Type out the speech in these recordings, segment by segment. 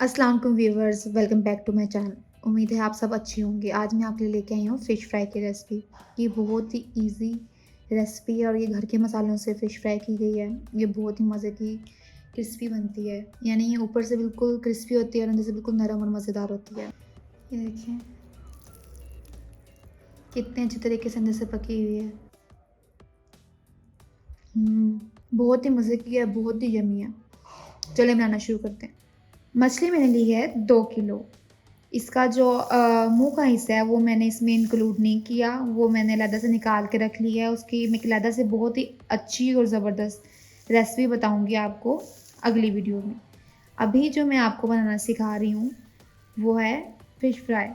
अस्सलाम वालेकुम viewers, welcome back to my channel. उम्मीद है आप सब अच्छे होंगे। आज मैं आपके लिए लेके आई हूँ फ़िश फ्राई की रेसिपी। ये बहुत ही इजी रेसिपी है और ये घर के मसालों से फ़िश फ्राई की गई है। ये बहुत ही मज़े की क्रिस्पी बनती है, यानी ये ऊपर से बिल्कुल क्रिस्पी होती है और अंदर से बिल्कुल नरम और मज़ेदार होती है। ये देखिए कितने अच्छे तरीके से अंदर से पकी हुई है। बहुत ही मज़े की है, बहुत ही यम्मी है। चलिए बनाना शुरू करते हैं। मछली मैंने ली है 2 किलो। इसका जो मुँह का हिस्सा है वो मैंने इसमें इंक्लूड नहीं किया, वो मैंने अलग से निकाल के रख लिया है। उसकी मैं अलग से बहुत ही अच्छी और ज़बरदस्त रेसिपी बताऊँगी आपको अगली वीडियो में। अभी जो मैं आपको बनाना सिखा रही हूँ वो है फ़िश फ्राई।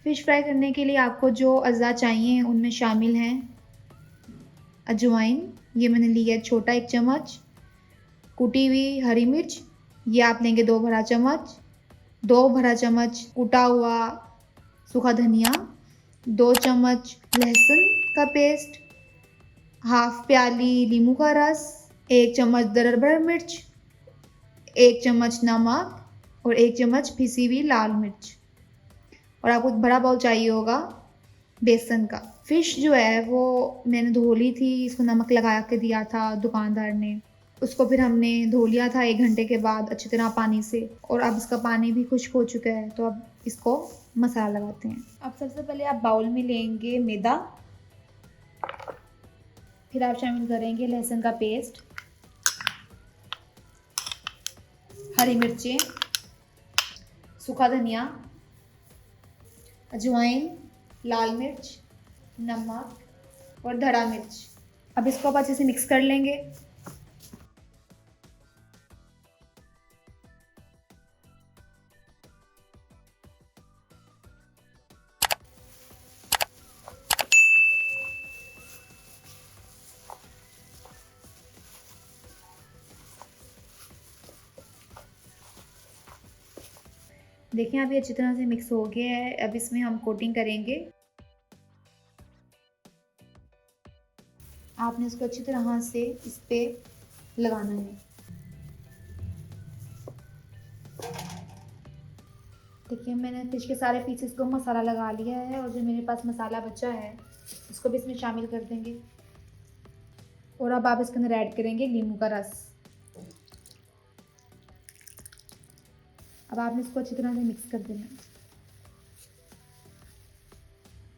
फ़िश फ्राई करने के लिए आपको जो अज़्ज़ा चाहिए उनमें शामिल हैं अजवाइन, ये मैंने लिया है छोटा 1 चम्मच, कुटी हुई हरी मिर्च, ये आप लेंगे 2 बड़ा चम्मच, 2 बड़ा चम्मच कूटा हुआ सूखा धनिया, 2 चम्मच लहसुन का पेस्ट, हाफ प्याली नींबू का रस, 1 चम्मच दरदरा मिर्च, 1 चम्मच नमक और 1 चम्मच पिसी हुई लाल मिर्च। और आपको एक बड़ा बाउल चाहिए होगा बेसन का। फ़िश जो है वो मैंने धो ली थी, इसको नमक लगा के दिया था दुकानदार ने। उसको फिर हमने धो लिया था 1 घंटे के बाद अच्छी तरह पानी से, और अब इसका पानी भी खुश्क हो चुका है। तो अब इसको मसाला लगाते हैं। अब सबसे पहले आप बाउल में लेंगे मैदा, फिर आप शामिल करेंगे लहसुन का पेस्ट, हरी मिर्चें, सूखा धनिया, अजवाइन, लाल मिर्च, नमक और धड़ा मिर्च। अब इसको आप अच्छे से मिक्स कर लेंगे। देखिए अब ये अच्छी तरह से मिक्स हो गया है। अब इसमें हम कोटिंग करेंगे। आपने इसको अच्छी तरह से इस पे लगाना है। देखिए मैंने फिश के सारे पीसेस को मसाला लगा लिया है, और जो मेरे पास मसाला बचा है उसको भी इसमें शामिल कर देंगे। और अब आप इसके अंदर ऐड करेंगे नींबू का रस। अब आपने इसको अच्छी तरह से मिक्स कर देना है।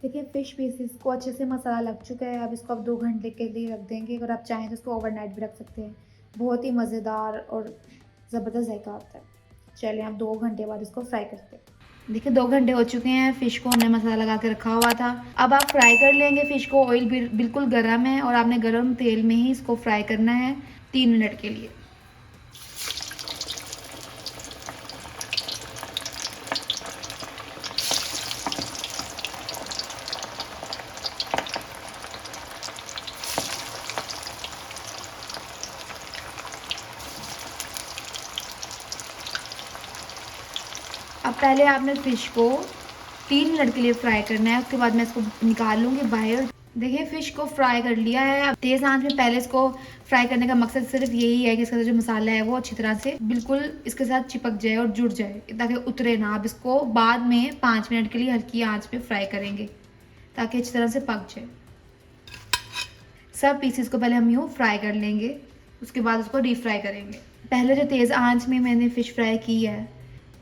देखिए फ़िश पीसेस को अच्छे से मसाला लग चुका है। अब इसको आप 2 घंटे के लिए रख देंगे, अगर आप चाहें तो इसको ओवरनाइट भी रख सकते हैं। बहुत ही मज़ेदार और ज़बरदस्त जायका आता है। चलिए आप 2 घंटे बाद इसको फ्राई करते हैं। देखिए 2 घंटे हो चुके हैं, फ़िश को हमने मसाला लगा के रखा हुआ था। अब आप फ्राई कर लेंगे फ़िश को। ऑयल बिल्कुल गर्म है और आपने गर्म तेल में ही इसको फ्राई करना है 3 मिनट के लिए। अब पहले आपने फ़िश को 3 मिनट के लिए फ्राई करना है, उसके बाद मैं इसको निकाल लूँगी बाहर। देखिए फ़िश को फ्राई कर लिया है। अब तेज़ आंच में पहले इसको फ्राई करने का मकसद सिर्फ यही है कि इसका जो मसाला है वो अच्छी तरह से बिल्कुल इसके साथ चिपक जाए और जुड़ जाए, ताकि उतरे ना। अब इसको बाद में 5 मिनट के लिए हल्की आंच पे फ्राई करेंगे ताकि अच्छी तरह से पक जाए। सब पीसेस को पहले हम यूँ फ्राई कर लेंगे, उसके बाद उसको डीप फ्राई करेंगे। पहले जो तेज़ आंच में मैंने फ़िश फ्राई की है,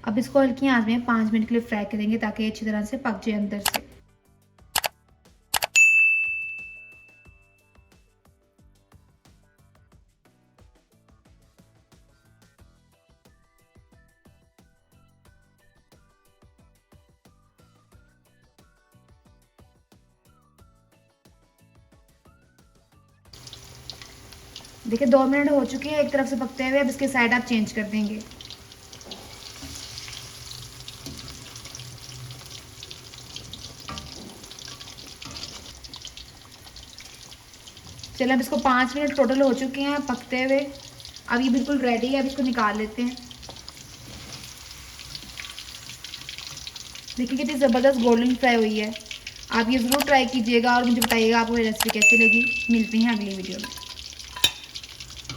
अब इसको हल्की आंच में 5 मिनट के लिए फ्राई करेंगे ताकि अच्छी तरह से पक जाए अंदर से। देखिए 2 मिनट हो चुके हैं एक तरफ से पकते हुए। अब इसके साइड आप चेंज कर देंगे। चलिए अब इसको 5 मिनट टोटल हो चुके हैं पकते हुए। अब ये बिल्कुल रेडी है। अब इसको निकाल लेते हैं। देखिए कितनी ज़बरदस्त गोल्डन फ्राई हुई है। आप ये ज़रूर ट्राई कीजिएगा और मुझे बताइएगा आपको ये रेसिपी कैसी लगी। मिलते हैं अगली वीडियो में।